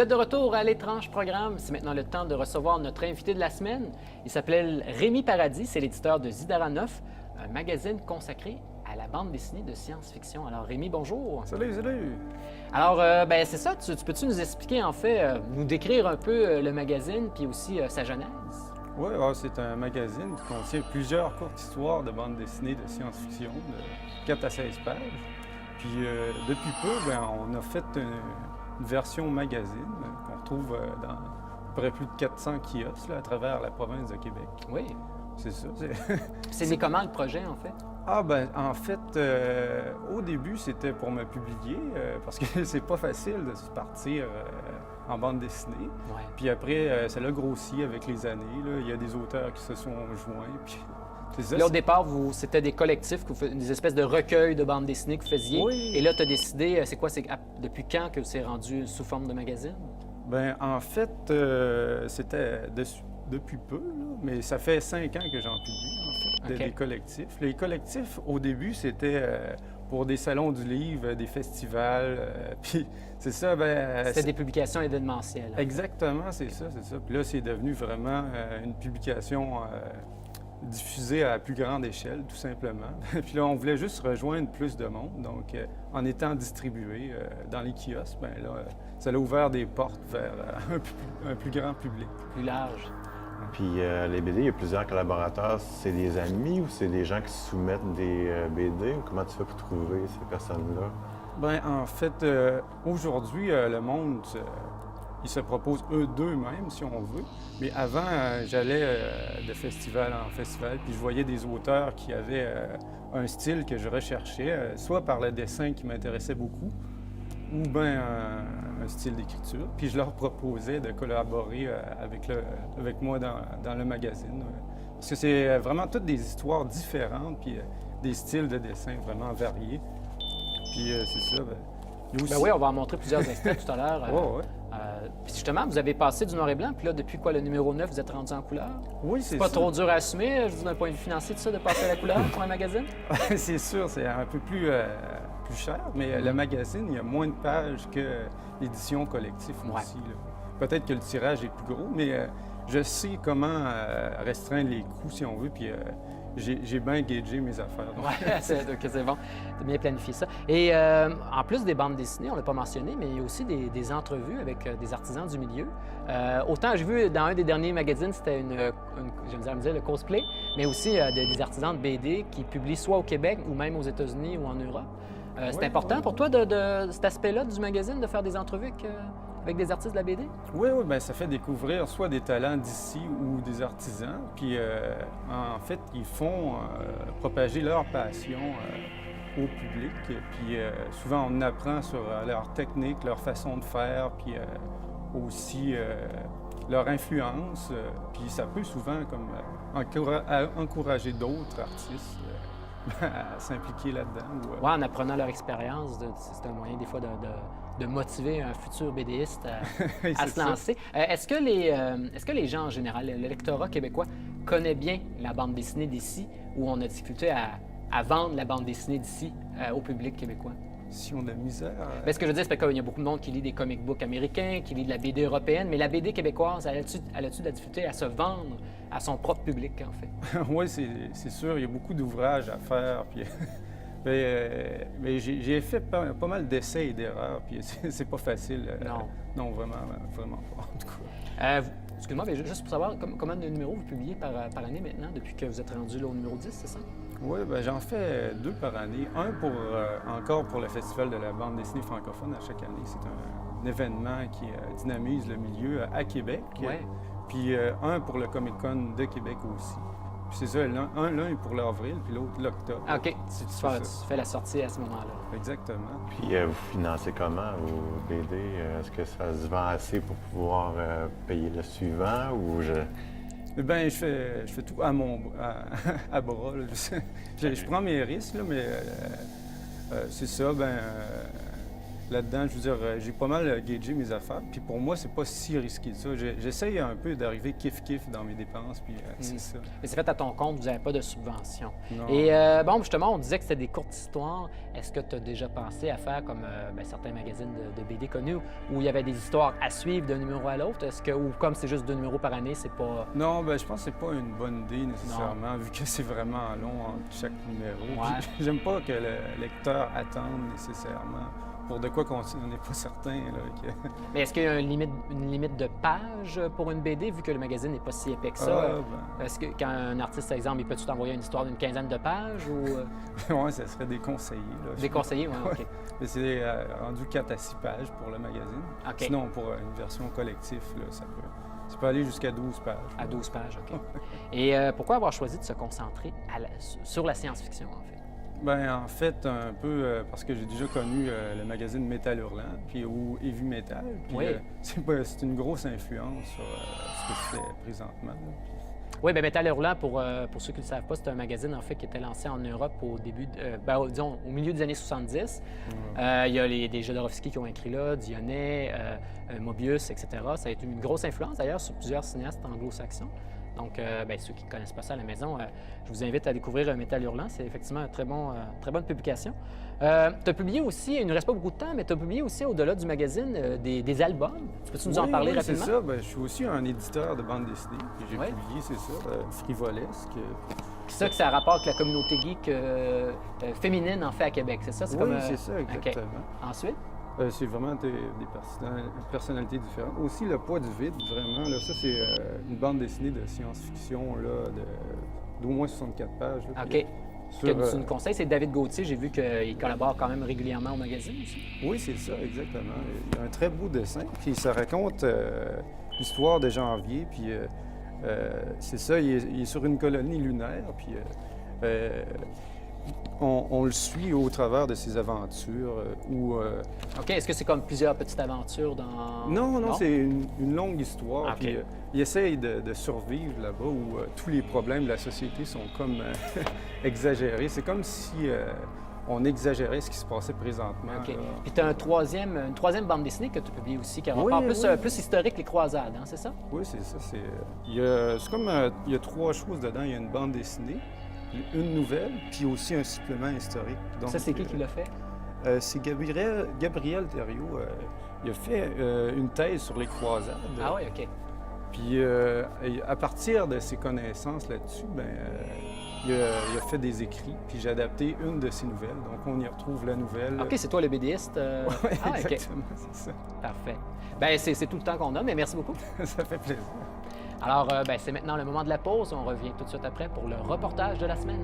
Vous êtes de retour à l'Étrange Programme. C'est maintenant le temps de recevoir notre invité de la semaine. Il s'appelle Rémi Paradis, c'est l'éditeur de Zidara 9, un magazine consacré à la bande dessinée de science-fiction. Alors Rémi, bonjour. Salut, salut. Alors, c'est ça, tu peux-tu nous expliquer, en fait, nous décrire un peu le magazine, puis aussi sa genèse? Oui, c'est un magazine qui contient plusieurs courtes histoires de bande dessinée de science-fiction, de 4 à 16 pages. Puis depuis peu, on a fait une version magazine qu'on retrouve dans à peu près plus de 400 kiosques là, à travers la province de Québec. Oui. C'est ça. C'est né comment le projet, en fait? En fait, au début, c'était pour me publier, parce que c'est pas facile de se partir en bande dessinée. Ouais. Puis après, ça l'a grossi avec les années. Là. Il y a des auteurs qui se sont joints. Puis c'est ça. Là, au départ, c'était des collectifs, des espèces de recueils de bandes dessinées que vous faisiez. Oui. Et là, tu as décidé, depuis quand que c'est rendu sous forme de magazine? En fait, c'était depuis peu, là, mais ça fait 5 ans que j'en publie, en fait, des collectifs. Les collectifs, au début, c'était pour des salons du livre, des festivals, puis c'est ça, C'était des publications événementielles. Exactement, c'est ça. Puis là, c'est devenu vraiment une publication diffusée à plus grande échelle, tout simplement. Puis là, on voulait juste rejoindre plus de monde, donc en étant distribué dans les kiosques, ça a ouvert des portes vers un plus grand public. Plus large. Puis les BD, il y a plusieurs collaborateurs. C'est des amis ou c'est des gens qui soumettent des BD? Comment tu fais pour trouver ces personnes-là? En fait, aujourd'hui, le monde, ils se proposent d'eux-mêmes, si on veut. Mais avant, j'allais de festival en festival, puis je voyais des auteurs qui avaient un style que je recherchais, soit par le dessin qui m'intéressait beaucoup, ou bien un style d'écriture. Puis je leur proposais de collaborer avec moi dans le magazine. Parce que c'est vraiment toutes des histoires différentes, puis des styles de dessin vraiment variés. Puis c'est ça. Il y a aussi... oui, on va en montrer plusieurs extraits tout à l'heure. Ouais. Puis justement, vous avez passé du noir et blanc, puis là, depuis quoi, le numéro 9, vous êtes rendu en couleur? Oui, c'est pas ça. trop dur à assumer, je vous d'un point de vue financier, tout ça, de passer à la couleur pour un magazine? C'est sûr, c'est un peu plus cher, mais le magazine, il y a moins de pages que l'édition collective aussi. Là. Peut-être que le tirage est plus gros, mais je sais comment restreindre les coûts, si on veut, puis j'ai bien gagé mes affaires. Oui, c'est bon. Tu as bien planifié ça. Et en plus des bandes dessinées, on ne l'a pas mentionné, mais il y a aussi des entrevues avec des artisans du milieu. Autant, j'ai vu dans un des derniers magazines, c'était j'aime dire le cosplay, mais aussi des artisans de BD qui publient soit au Québec ou même aux États-Unis ou en Europe. C'est important pour toi, de cet aspect-là du magazine, de faire des entrevues avec des artistes de la BD? Oui, ça fait découvrir soit des talents d'ici ou des artisans. Puis, en fait, ils font propager leur passion au public. Puis, souvent, on apprend sur leur technique, leur façon de faire, puis aussi leur influence. Puis, ça peut souvent comme encourager d'autres artistes à s'impliquer là-dedans. Oui, en apprenant leur expérience, c'est un moyen des fois de motiver un futur BDiste à se lancer. Est-ce que les gens en général, le lectorat québécois, connaît bien la bande dessinée d'ici ou on a difficulté à vendre la bande dessinée d'ici au public québécois? Si on a misère... Ce que je veux dire, c'est qu'il y a beaucoup de monde qui lit des comic books américains, qui lit de la BD européenne, mais la BD québécoise, elle a-tu de la difficulté à se vendre à son propre public, en fait? Oui, c'est sûr, il y a beaucoup d'ouvrages à faire, puis... mais j'ai fait pas mal d'essais et d'erreurs, puis c'est pas facile. Non, vraiment pas, en tout cas. Excuse-moi, mais juste pour savoir, combien de numéros vous publiez par année maintenant, depuis que vous êtes rendu là, au numéro 10, c'est ça? Oui, j'en fais 2 par année. Un encore pour le Festival de la bande dessinée francophone à chaque année. C'est un événement qui dynamise le milieu à Québec. Ouais. Puis un pour le Comic-Con de Québec aussi. Puis c'est ça, l'un est pour l'avril, puis l'autre l'octobre. Ah, OK. Tu fais la sortie à ce moment-là. Exactement. Puis vous financez comment vos BD? Est-ce que ça se vend assez pour pouvoir payer le suivant ou je fais tout à bras. Là. Je prends mes risques, là, mais c'est ça, là-dedans. Je veux dire, j'ai pas mal gagé mes affaires. Puis pour moi, c'est pas si risqué que ça. J'essaye un peu d'arriver kiff-kiff dans mes dépenses, puis c'est ça. Mais c'est fait à ton compte, vous n'avez pas de subvention. Non. Et bon, justement, on disait que c'était des courtes histoires. Est-ce que tu as déjà pensé à faire comme certains magazines de BD connus où il y avait des histoires à suivre d'un numéro à l'autre? Ou comme c'est juste 2 numéros par année, c'est pas... Non, je pense que c'est pas une bonne idée nécessairement, vu que c'est vraiment long entre chaque numéro. Ouais. Puis j'aime pas que le lecteur attende nécessairement pour de quoi qu'on n'est pas certain. Là, Mais est-ce qu'il y a une limite de pages pour une BD, vu que le magazine n'est pas si épais que ça? Est-ce que quand un artiste, par exemple, il peut-tu t'envoyer une histoire d'une quinzaine de pages? Ou... Oui, ça serait déconseillé. Là, déconseillé, oui, OK. Mais c'est rendu 4 à 6 pages pour le magazine. Okay. Sinon, pour une version collective, là, ça peut aller jusqu'à 12 pages. À 12 pages, OK. Et pourquoi avoir choisi de se concentrer sur la science-fiction, en fait? En fait, un peu parce que j'ai déjà connu le magazine Métal Hurlant, puis ou Heavy Metal. Puis oui. C'est une grosse influence sur ce que je fais présentement. Oui, bien, Métal Hurlant, pour ceux qui ne le savent pas, c'est un magazine, en fait, qui était lancé en Europe au début, disons, au milieu des années 70. Il y a des Jodorowsky qui ont écrit là, Dionnet, Mobius, etc. Ça a été une grosse influence, d'ailleurs, sur plusieurs cinéastes anglo-saxons. Donc, ceux qui ne connaissent pas ça à la maison, je vous invite à découvrir Métal Hurlant. C'est effectivement une très bonne publication. Tu as publié aussi, il ne nous reste pas beaucoup de temps, mais tu as publié aussi, au-delà du magazine, des albums. Peux-tu nous en parler rapidement? C'est ça. Je suis aussi un éditeur de bande dessinée. J'ai publié, c'est ça, Frivolesque. C'est ça que ça a rapport avec la communauté geek féminine, en fait, à Québec, c'est ça? C'est ça, exactement. Okay. Ensuite? C'est vraiment des personnalités différentes. Aussi, Le Poids du vide, vraiment. Là, ça, c'est une bande dessinée de science-fiction d'au moins 64 pages. Là, OK. Que tu nous conseilles, c'est David Gauthier. J'ai vu qu'il collabore quand même régulièrement au magazine aussi. Oui, c'est ça, exactement. Il y a un très beau dessin. Puis ça raconte l'histoire de Janvier. Puis c'est ça, il est sur une colonie lunaire. Puis on le suit au travers de ses aventures. OK. Est-ce que c'est comme plusieurs petites aventures dans... Non, c'est une longue histoire. Okay. Puis, il essaye de survivre là-bas où tous les problèmes de la société sont comme exagérés. C'est comme si on exagérait ce qui se passait présentement. OK. Puis tu as une troisième bande dessinée que tu as publiée aussi, qui a rapport plus historique, Les Croisades, hein, c'est ça? Oui, c'est ça. Il y a 3 choses dedans. Il y a une bande dessinée, une nouvelle, puis aussi un supplément historique. Donc, ça, c'est qui l'a fait? C'est Gabriel Thériault. Il a fait une thèse sur les croisades. Ah oui, OK. Puis à partir de ses connaissances là-dessus, il a fait des écrits, puis j'ai adapté une de ses nouvelles. Donc on y retrouve la nouvelle. OK, c'est toi le BDiste? Oui, exactement, c'est ça. Parfait. C'est tout le temps qu'on a, mais merci beaucoup. Ça fait plaisir. Alors, c'est maintenant le moment de la pause. On revient tout de suite après pour le reportage de la semaine.